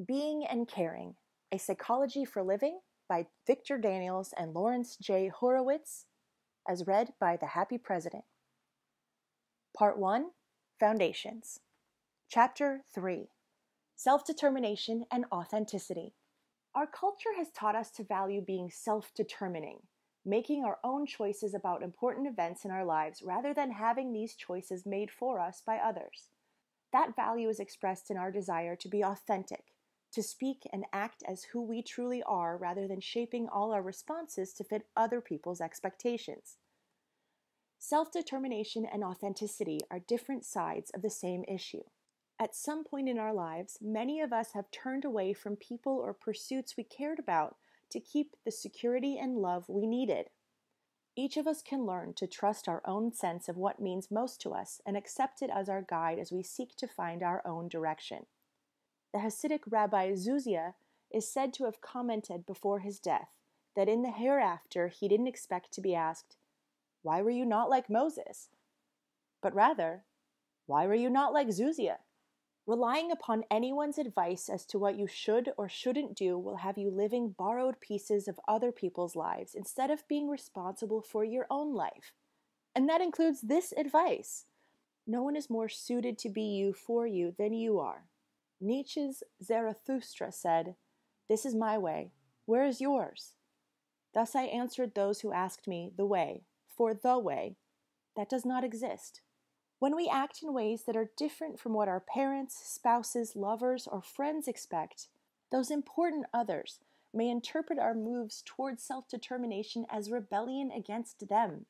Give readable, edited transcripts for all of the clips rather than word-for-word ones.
Being and Caring, A Psychology for Living by Victor Daniels and Laurence J. Horowitz, as read by the Happy President. Part 1, Foundations. Chapter 3, Self-Determination and Authenticity. Our culture has taught us to value being self-determining, making our own choices about important events in our lives rather than having these choices made for us by others. That value is expressed in our desire to be authentic, to speak and act as who we truly are rather than shaping all our responses to fit other people's expectations. Self-determination and authenticity are different sides of the same issue. At some point in our lives, many of us have turned away from people or pursuits we cared about to keep the security and love we needed. Each of us can learn to trust our own sense of what means most to us and accept it as our guide as we seek to find our own direction. The Hasidic Rabbi Zuzia is said to have commented before his death that in the hereafter he didn't expect to be asked, "Why were you not like Moses?" but rather, "Why were you not like Zuzia?" Relying upon anyone's advice as to what you should or shouldn't do will have you living borrowed pieces of other people's lives instead of being responsible for your own life. And that includes this advice. No one is more suited to be you for you than you are. Nietzsche's Zarathustra said, "This is my way. Where is yours?" Thus I answered those who asked me the way, for the way, that does not exist. When we act in ways that are different from what our parents, spouses, lovers, or friends expect, those important others may interpret our moves towards self-determination as rebellion against them.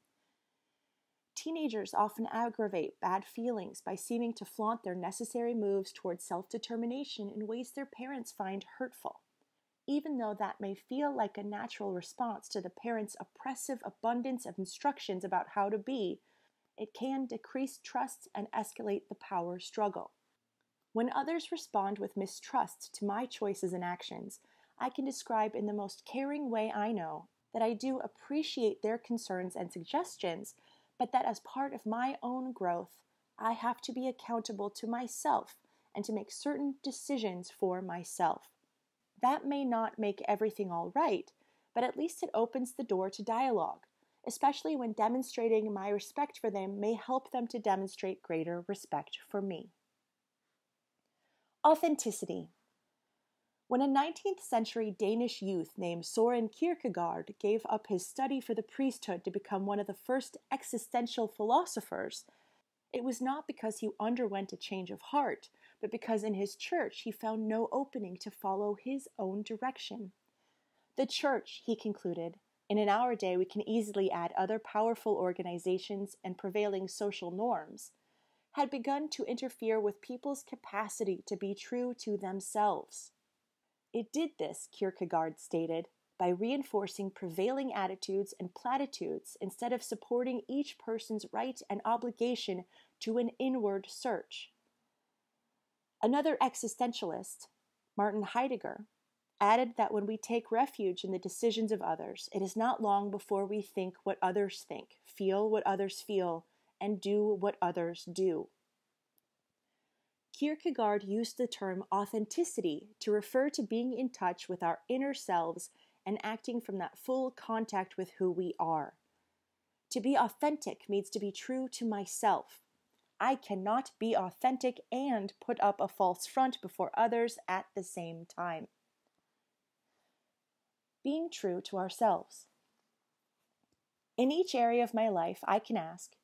Teenagers often aggravate bad feelings by seeming to flaunt their necessary moves towards self-determination in ways their parents find hurtful. Even though that may feel like a natural response to the parents' oppressive abundance of instructions about how to be, it can decrease trust and escalate the power struggle. When others respond with mistrust to my choices and actions, I can describe in the most caring way I know that I do appreciate their concerns and suggestions, but that as part of my own growth, I have to be accountable to myself and to make certain decisions for myself. That may not make everything all right, but at least it opens the door to dialogue, especially when demonstrating my respect for them may help them to demonstrate greater respect for me. Authenticity. When a 19th century Danish youth named Søren Kierkegaard gave up his study for the priesthood to become one of the first existential philosophers, it was not because he underwent a change of heart, but because in his church he found no opening to follow his own direction. The church, he concluded, and in our day we can easily add other powerful organizations and prevailing social norms, had begun to interfere with people's capacity to be true to themselves. It did this, Kierkegaard stated, by reinforcing prevailing attitudes and platitudes instead of supporting each person's right and obligation to an inward search. Another existentialist, Martin Heidegger, added that when we take refuge in the decisions of others, it is not long before we think what others think, feel what others feel, and do what others do. Kierkegaard used the term authenticity to refer to being in touch with our inner selves and acting from that full contact with who we are. To be authentic means to be true to myself. I cannot be authentic and put up a false front before others at the same time. Being true to ourselves. In each area of my life, I can ask,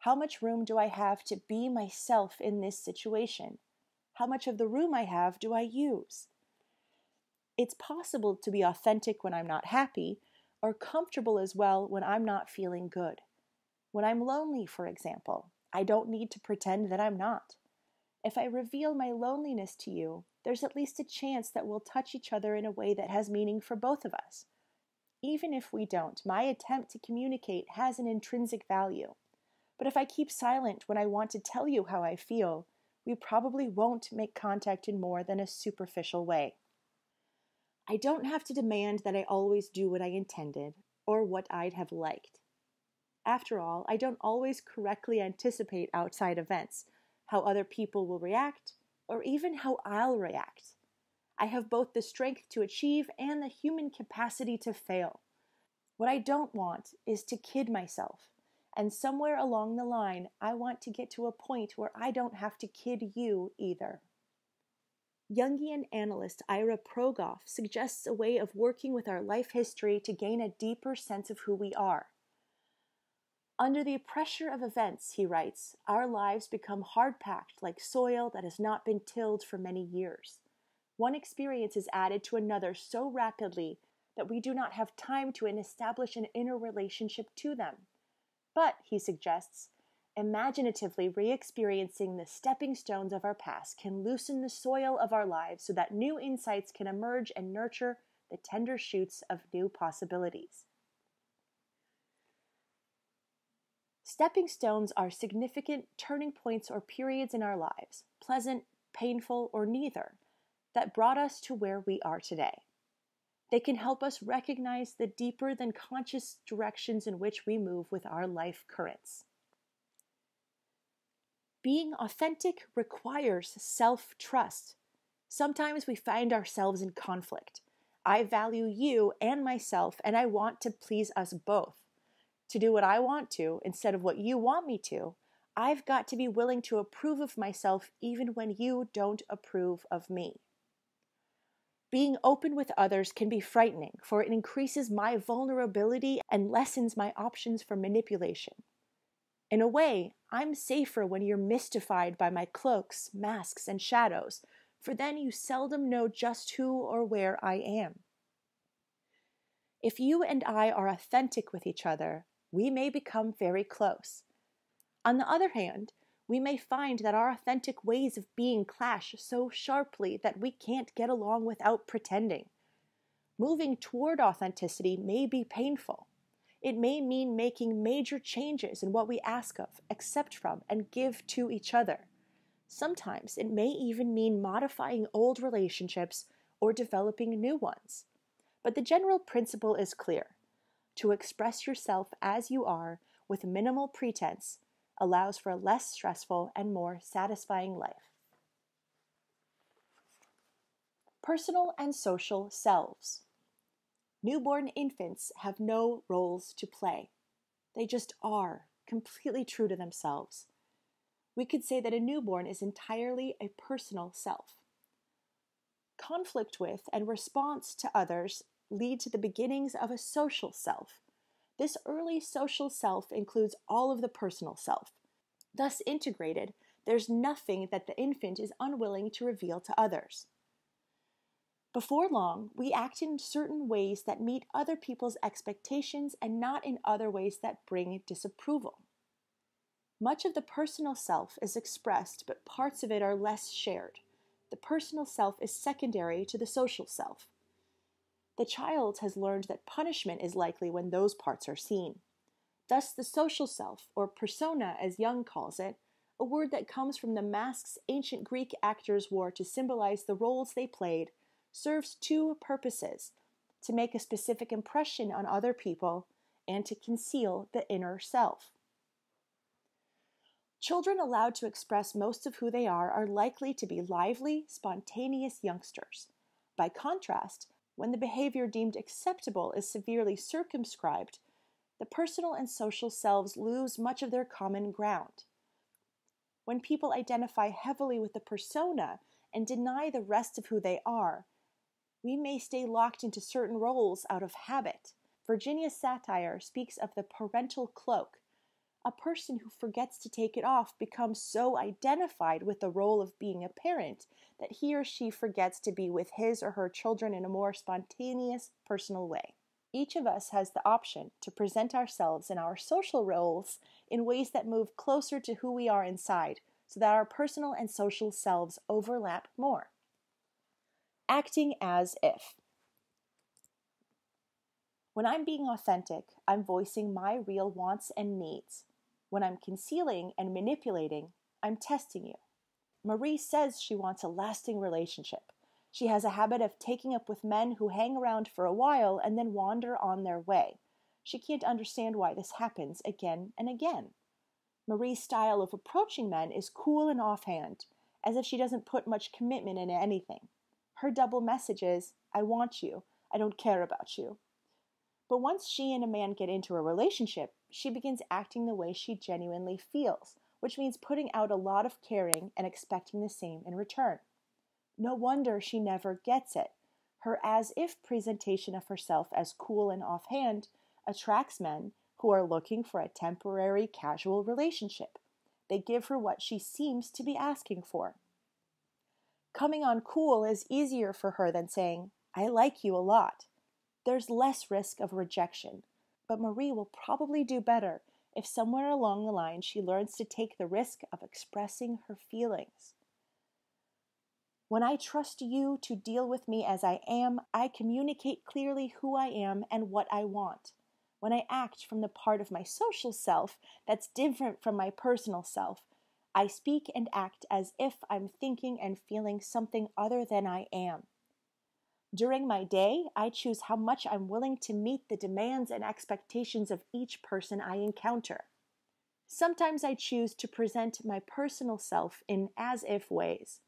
how much room do I have to be myself in this situation? How much of the room I have do I use? It's possible to be authentic when I'm not happy, or comfortable as well when I'm not feeling good. When I'm lonely, for example, I don't need to pretend that I'm not. If I reveal my loneliness to you, there's at least a chance that we'll touch each other in a way that has meaning for both of us. Even if we don't, my attempt to communicate has an intrinsic value. But if I keep silent when I want to tell you how I feel, we probably won't make contact in more than a superficial way. I don't have to demand that I always do what I intended or what I'd have liked. After all, I don't always correctly anticipate outside events, how other people will react, or even how I'll react. I have both the strength to achieve and the human capacity to fail. What I don't want is to kid myself. And somewhere along the line, I want to get to a point where I don't have to kid you either. Jungian analyst Ira Progoff suggests a way of working with our life history to gain a deeper sense of who we are. Under the pressure of events, he writes, our lives become hard-packed like soil that has not been tilled for many years. One experience is added to another so rapidly that we do not have time to establish an inner relationship to them. But, he suggests, imaginatively re-experiencing the stepping stones of our past can loosen the soil of our lives so that new insights can emerge and nurture the tender shoots of new possibilities. Stepping stones are significant turning points or periods in our lives, pleasant, painful, or neither, that brought us to where we are today. They can help us recognize the deeper than conscious directions in which we move with our life currents. Being authentic requires self-trust. Sometimes we find ourselves in conflict. I value you and myself, and I want to please us both. To do what I want to, instead of what you want me to, I've got to be willing to approve of myself even when you don't approve of me. Being open with others can be frightening, for it increases my vulnerability and lessens my options for manipulation. In a way, I'm safer when you're mystified by my cloaks, masks, and shadows, for then you seldom know just who or where I am. If you and I are authentic with each other, we may become very close. On the other hand, we may find that our authentic ways of being clash so sharply that we can't get along without pretending. Moving toward authenticity may be painful. It may mean making major changes in what we ask of, accept from, and give to each other. Sometimes it may even mean modifying old relationships or developing new ones. But the general principle is clear. To express yourself as you are with minimal pretense allows for a less stressful and more satisfying life. Personal and social selves. Newborn infants have no roles to play. They just are, completely true to themselves. We could say that a newborn is entirely a personal self. Conflict with and response to others lead to the beginnings of a social self. This early social self includes all of the personal self. Thus integrated, there's nothing that the infant is unwilling to reveal to others. Before long, we act in certain ways that meet other people's expectations and not in other ways that bring disapproval. Much of the personal self is expressed, but parts of it are less shared. The personal self is secondary to the social self. The child has learned that punishment is likely when those parts are seen. Thus, the social self, or persona as Jung calls it, a word that comes from the masks ancient Greek actors wore to symbolize the roles they played, serves two purposes: to make a specific impression on other people and to conceal the inner self. Children allowed to express most of who they are likely to be lively, spontaneous youngsters. By contrast, when the behavior deemed acceptable is severely circumscribed, the personal and social selves lose much of their common ground. When people identify heavily with the persona and deny the rest of who they are, we may stay locked into certain roles out of habit. Virginia's satire speaks of the parental cloak. A person who forgets to take it off becomes so identified with the role of being a parent that he or she forgets to be with his or her children in a more spontaneous, personal way. Each of us has the option to present ourselves in our social roles in ways that move closer to who we are inside, so that our personal and social selves overlap more. Acting as if. When I'm being authentic, I'm voicing my real wants and needs. When I'm concealing and manipulating, I'm testing you. Marie says she wants a lasting relationship. She has a habit of taking up with men who hang around for a while and then wander on their way. She can't understand why this happens again and again. Marie's style of approaching men is cool and offhand, as if she doesn't put much commitment into anything. Her double message is, I want you, I don't care about you. But once she and a man get into a relationship, she begins acting the way she genuinely feels, which means putting out a lot of caring and expecting the same in return. No wonder she never gets it. Her as-if presentation of herself as cool and offhand attracts men who are looking for a temporary casual relationship. They give her what she seems to be asking for. Coming on cool is easier for her than saying, I like you a lot. There's less risk of rejection, but Marie will probably do better if somewhere along the line she learns to take the risk of expressing her feelings. When I trust you to deal with me as I am, I communicate clearly who I am and what I want. When I act from the part of my social self that's different from my personal self, I speak and act as if I'm thinking and feeling something other than I am. During my day, I choose how much I'm willing to meet the demands and expectations of each person I encounter. Sometimes I choose to present my personal self in as-if ways.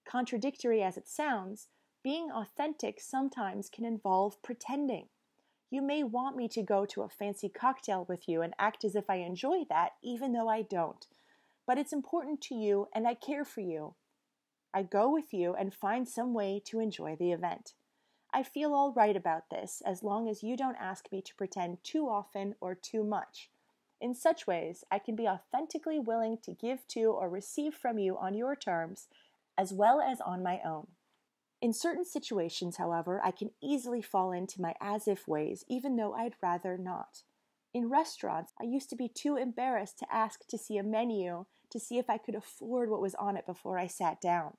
Contradictory as it sounds, being authentic sometimes can involve pretending. You may want me to go to a fancy cocktail with you and act as if I enjoy that, even though I don't. But it's important to you and I care for you. I go with you and find some way to enjoy the event. I feel all right about this as long as you don't ask me to pretend too often or too much. In such ways, I can be authentically willing to give to or receive from you on your terms, as well as on my own. In certain situations, however, I can easily fall into my as-if ways, even though I'd rather not. In restaurants, I used to be too embarrassed to ask to see a menu to see if I could afford what was on it before I sat down.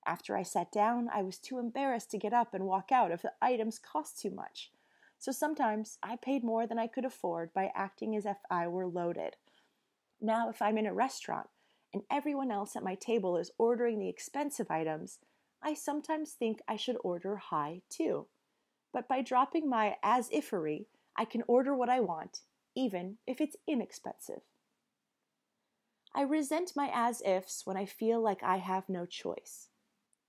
After I sat down, I was too embarrassed to get up and walk out if the items cost too much. So sometimes I paid more than I could afford by acting as if I were loaded. Now, if I'm in a restaurant, and everyone else at my table is ordering the expensive items, I sometimes think I should order high too. But by dropping my as-ifery, I can order what I want, even if it's inexpensive. I resent my as-ifs when I feel like I have no choice.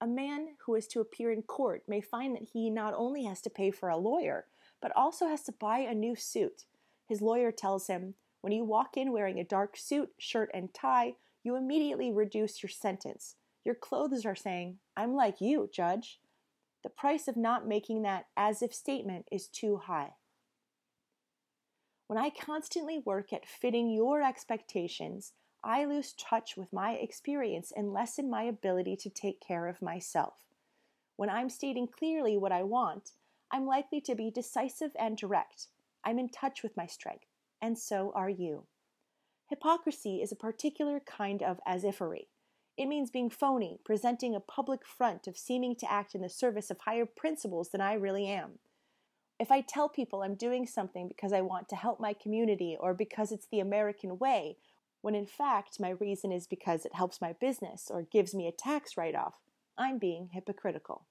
A man who is to appear in court may find that he not only has to pay for a lawyer, but also has to buy a new suit. His lawyer tells him, when you walk in wearing a dark suit, shirt, and tie, you immediately reduce your sentence. Your clothes are saying, I'm like you, Judge. The price of not making that as-if statement is too high. When I constantly work at fitting your expectations, I lose touch with my experience and lessen my ability to take care of myself. When I'm stating clearly what I want, I'm likely to be decisive and direct. I'm in touch with my strength, and so are you. Hypocrisy is a particular kind of as-ifery. It means being phony, presenting a public front of seeming to act in the service of higher principles than I really am. If I tell people I'm doing something because I want to help my community or because it's the American way, when in fact my reason is because it helps my business or gives me a tax write-off, I'm being hypocritical.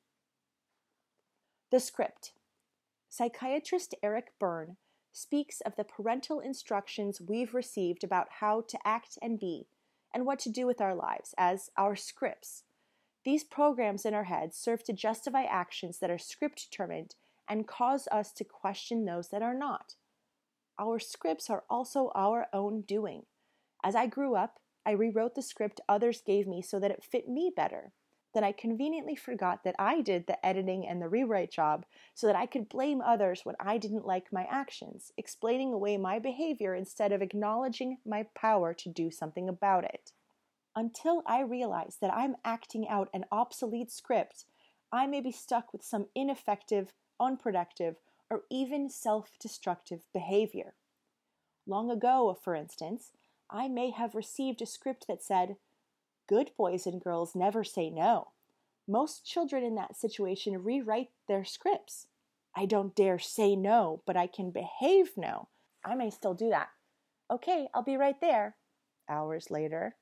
The script. Psychiatrist Eric Berne speaks of the parental instructions we've received about how to act and be, and what to do with our lives as our scripts. These programs in our heads serve to justify actions that are script-determined and cause us to question those that are not. Our scripts are also our own doing. As I grew up, I rewrote the script others gave me so that it fit me better. Then I conveniently forgot that I did the editing and the rewrite job so that I could blame others when I didn't like my actions, explaining away my behavior instead of acknowledging my power to do something about it. Until I realize that I'm acting out an obsolete script, I may be stuck with some ineffective, unproductive, or even self-destructive behavior. Long ago, for instance, I may have received a script that said, "Good boys and girls never say no." Most children in that situation rewrite their scripts. I don't dare say no, but I can behave no. I may still do that. Okay, I'll be right there. Hours later.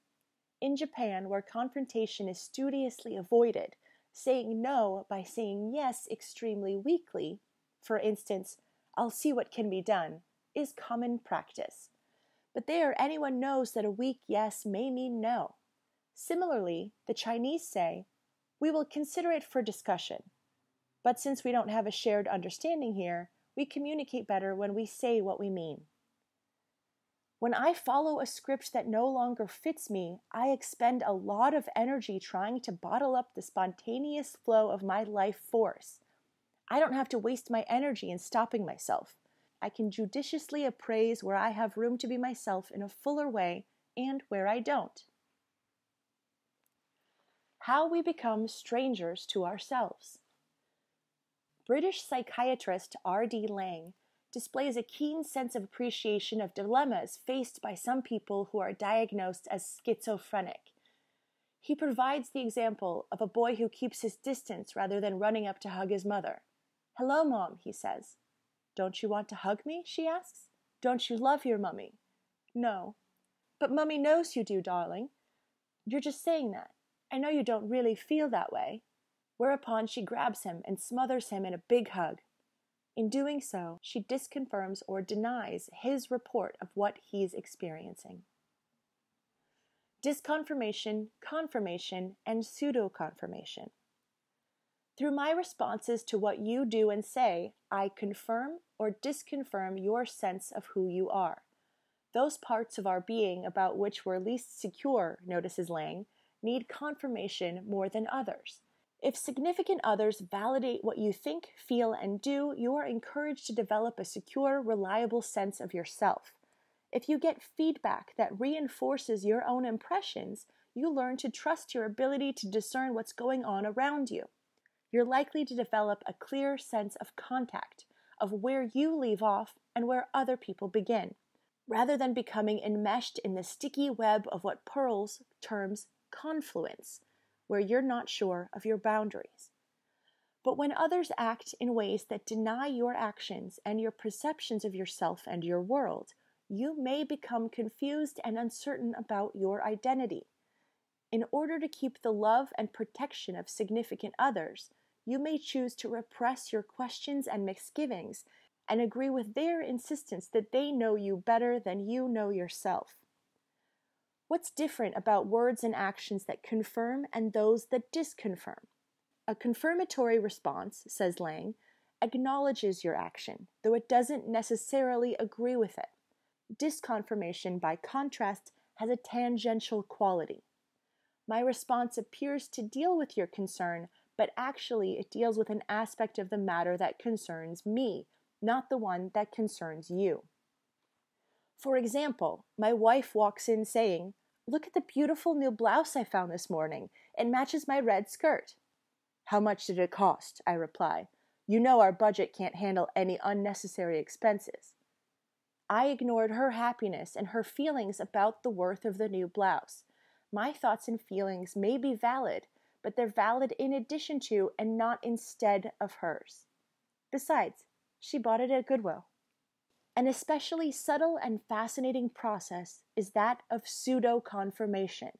In Japan, where confrontation is studiously avoided, saying no by saying yes extremely weakly, for instance, "I'll see what can be done," is common practice. But there anyone knows that a weak yes may mean no. Similarly, the Chinese say, We will consider it for discussion. But since we don't have a shared understanding here, we communicate better when we say what we mean. When I follow a script that no longer fits me, I expend a lot of energy trying to bottle up the spontaneous flow of my life force. I don't have to waste my energy in stopping myself. I can judiciously appraise where I have room to be myself in a fuller way and where I don't. How we become strangers to ourselves. British psychiatrist R.D. Laing displays a keen sense of appreciation of dilemmas faced by some people who are diagnosed as schizophrenic. He provides the example of a boy who keeps his distance rather than running up to hug his mother. "Hello, Mom," he says. "Don't you want to hug me?" she asks. "Don't you love your mummy?" "No." "But Mummy knows you do, darling. You're just saying that. I know you don't really feel that way." Whereupon she grabs him and smothers him in a big hug. In doing so, she disconfirms or denies his report of what he's experiencing. Disconfirmation, confirmation, and pseudo confirmation. Through my responses to what you do and say, I confirm or disconfirm your sense of who you are. Those parts of our being about which we're least secure, notices Laing, need confirmation more than others. If significant others validate what you think, feel, and do, you are encouraged to develop a secure, reliable sense of yourself. If you get feedback that reinforces your own impressions, you learn to trust your ability to discern what's going on around you. You're likely to develop a clear sense of contact, of where you leave off and where other people begin, rather than becoming enmeshed in the sticky web of what Pearls terms confluence, where you're not sure of your boundaries. But when others act in ways that deny your actions and your perceptions of yourself and your world, you may become confused and uncertain about your identity. In order to keep the love and protection of significant others, you may choose to repress your questions and misgivings and agree with their insistence that they know you better than you know yourself. What's different about words and actions that confirm and those that disconfirm? A confirmatory response, says Laing, acknowledges your action, though it doesn't necessarily agree with it. Disconfirmation, by contrast, has a tangential quality. My response appears to deal with your concern, but actually it deals with an aspect of the matter that concerns me, not the one that concerns you. For example, my wife walks in saying, "Look at the beautiful new blouse I found this morning. It matches my red skirt." "How much did it cost?" I reply. "You know our budget can't handle any unnecessary expenses." I ignored her happiness and her feelings about the worth of the new blouse. My thoughts and feelings may be valid, but they're valid in addition to and not instead of hers. Besides, she bought it at Goodwill. An especially subtle and fascinating process is that of pseudo confirmation.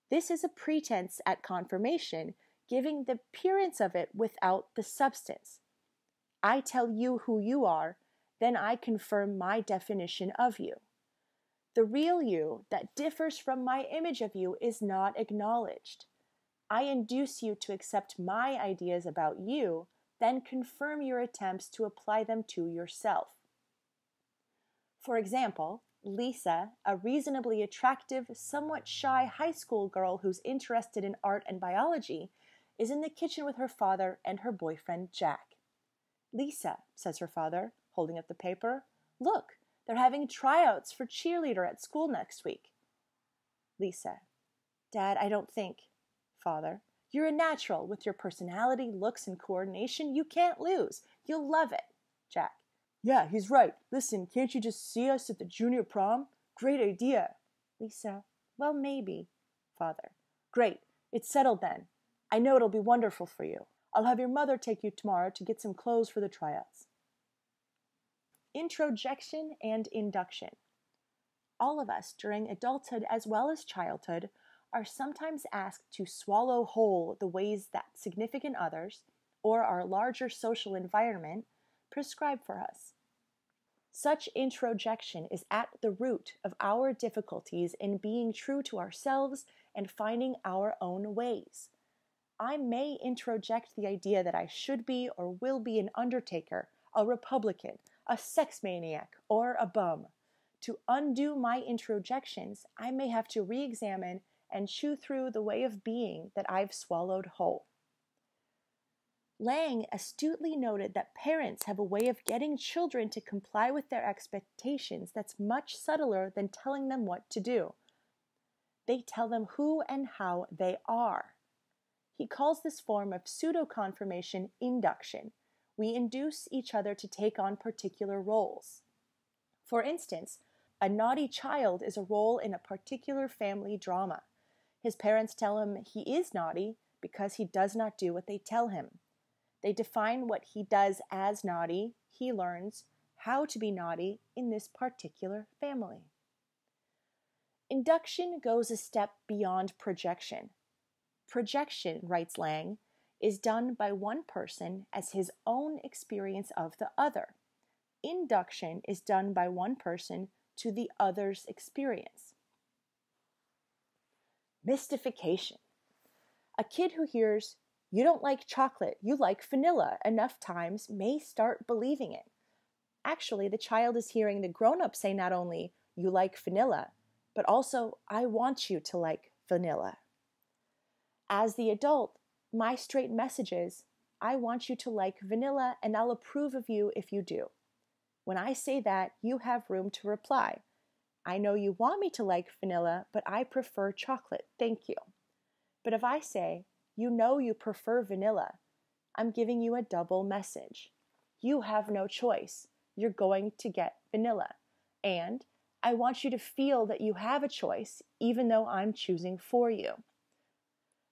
This is a pretense at confirmation, giving the appearance of it without the substance. I tell you who you are, then I confirm my definition of you. The real you that differs from my image of you is not acknowledged. I induce you to accept my ideas about you, then confirm your attempts to apply them to yourself. For example, Lisa, a reasonably attractive, somewhat shy high school girl who's interested in art and biology, is in the kitchen with her father and her boyfriend, Jack. "Lisa," says her father, holding up the paper, "look, they're having tryouts for cheerleader at school next week." Lisa: "Dad, I don't think." Father: "You're a natural. With your personality, looks, and coordination, you can't lose. You'll love it." Jack: "Yeah, he's right. Listen, can't you just see us at the junior prom? Great idea." Lisa: "Well, maybe." Father: "Great. It's settled then. I know it'll be wonderful for you. I'll have your mother take you tomorrow to get some clothes for the tryouts." Introjection and Induction. All of us, during adulthood as well as childhood, are sometimes asked to swallow whole the ways that significant others, or our larger social environment, prescribe for us. Such introjection is at the root of our difficulties in being true to ourselves and finding our own ways. I may introject the idea that I should be or will be an undertaker, a Republican, a sex maniac, or a bum. To undo my introjections, I may have to re-examine and chew through the way of being that I've swallowed whole. Lang astutely noted that parents have a way of getting children to comply with their expectations that's much subtler than telling them what to do. They tell them who and how they are. He calls this form of pseudo confirmation induction. We induce each other to take on particular roles. For instance, a naughty child is a role in a particular family drama. His parents tell him he is naughty because he does not do what they tell him. They define what he does as naughty. He learns how to be naughty in this particular family. Induction goes a step beyond projection. Projection, writes Lang, is done by one person as his own experience of the other. Induction is done by one person to the other's experience. Mystification. A kid who hears, "You don't like chocolate, you like vanilla," enough times may start believing it. Actually, the child is hearing the grown-up say not only, "You like vanilla," but also, "I want you to like vanilla." As the adult, my straight message is, "I want you to like vanilla and I'll approve of you if you do." When I say that, you have room to reply, "I know you want me to like vanilla, but I prefer chocolate, thank you." But if I say, "You know you prefer vanilla," I'm giving you a double message. You have no choice. You're going to get vanilla. And I want you to feel that you have a choice, even though I'm choosing for you.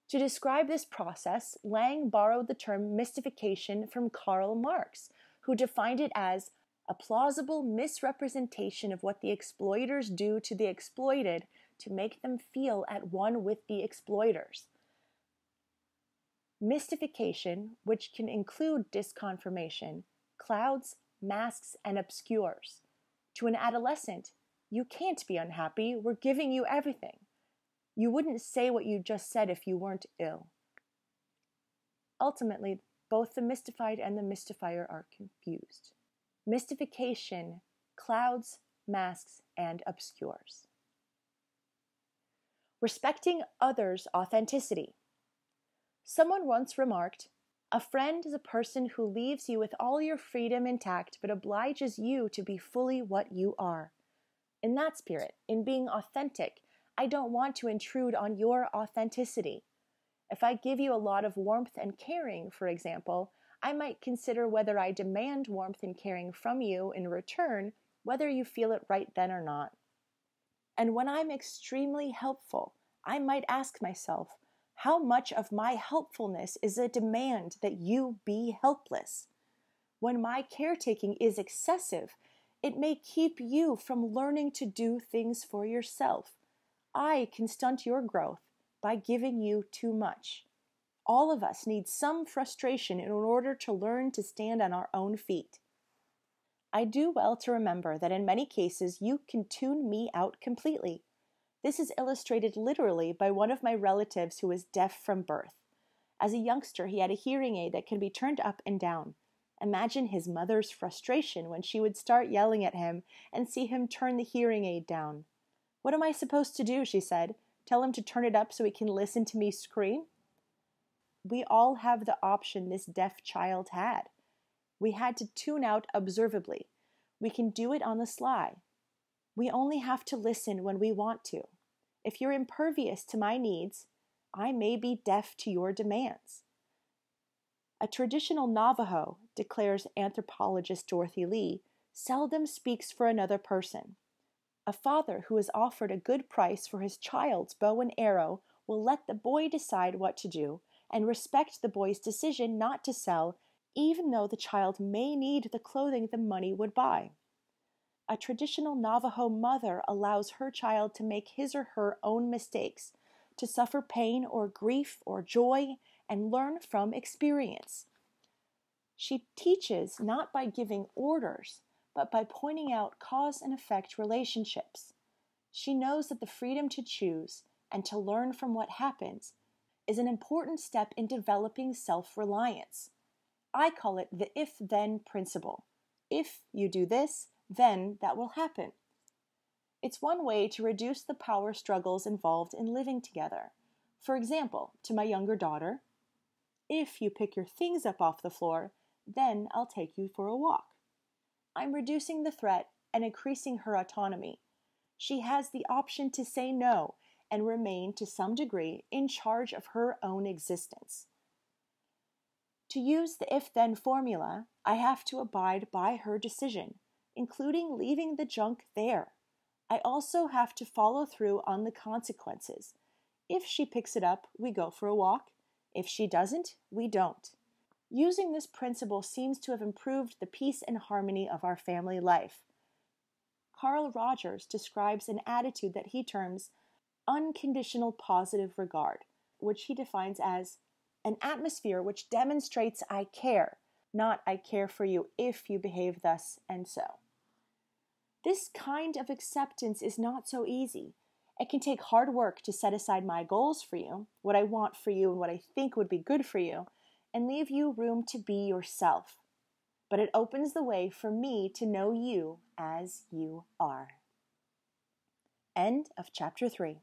To describe this process, Lang borrowed the term mystification from Karl Marx, who defined it as a plausible misrepresentation of what the exploiters do to the exploited to make them feel at one with the exploiters. Mystification, which can include disconfirmation, clouds, masks, and obscures. To an adolescent, "You can't be unhappy, we're giving you everything." You wouldn't say what you just said if you weren't ill. Ultimately, both the mystified and the mystifier are confused. Mystification, clouds, masks, and obscures. Respecting others' authenticity. Someone once remarked, "A friend is a person who leaves you with all your freedom intact but obliges you to be fully what you are." In that spirit, in being authentic, I don't want to intrude on your authenticity. If I give you a lot of warmth and caring, for example, I might consider whether I demand warmth and caring from you in return, whether you feel it right then or not. And when I'm extremely helpful, I might ask myself, how much of my helpfulness is a demand that you be helpless? When my caretaking is excessive, it may keep you from learning to do things for yourself. I can stunt your growth by giving you too much. All of us need some frustration in order to learn to stand on our own feet. I do well to remember that in many cases you can tune me out completely. This is illustrated literally by one of my relatives who was deaf from birth. As a youngster, he had a hearing aid that can be turned up and down. Imagine his mother's frustration when she would start yelling at him and see him turn the hearing aid down. "What am I supposed to do?" she said. "Tell him to turn it up so he can listen to me scream?" We all have the option this deaf child had. We had to tune out observably. We can do it on the sly. We only have to listen when we want to. If you're impervious to my needs, I may be deaf to your demands. A traditional Navajo, declares anthropologist Dorothy Lee, seldom speaks for another person. A father who is offered a good price for his child's bow and arrow will let the boy decide what to do and respect the boy's decision not to sell, even though the child may need the clothing the money would buy. A traditional Navajo mother allows her child to make his or her own mistakes, to suffer pain or grief or joy, and learn from experience. She teaches not by giving orders, but by pointing out cause and effect relationships. She knows that the freedom to choose and to learn from what happens is an important step in developing self-reliance. I call it the if-then principle. If you do this, then that will happen. It's one way to reduce the power struggles involved in living together. For example, to my younger daughter, if you pick your things up off the floor, then I'll take you for a walk. I'm reducing the threat and increasing her autonomy. She has the option to say no and remain to some degree in charge of her own existence. To use the if-then formula, I have to abide by her decision, including leaving the junk there. I also have to follow through on the consequences. If she picks it up, we go for a walk. If she doesn't, we don't. Using this principle seems to have improved the peace and harmony of our family life. Carl Rogers describes an attitude that he terms unconditional positive regard, which he defines as an atmosphere which demonstrates I care, not I care for you if you behave thus and so. This kind of acceptance is not so easy. It can take hard work to set aside my goals for you, what I want for you and what I think would be good for you, and leave you room to be yourself. But it opens the way for me to know you as you are. End of chapter 3.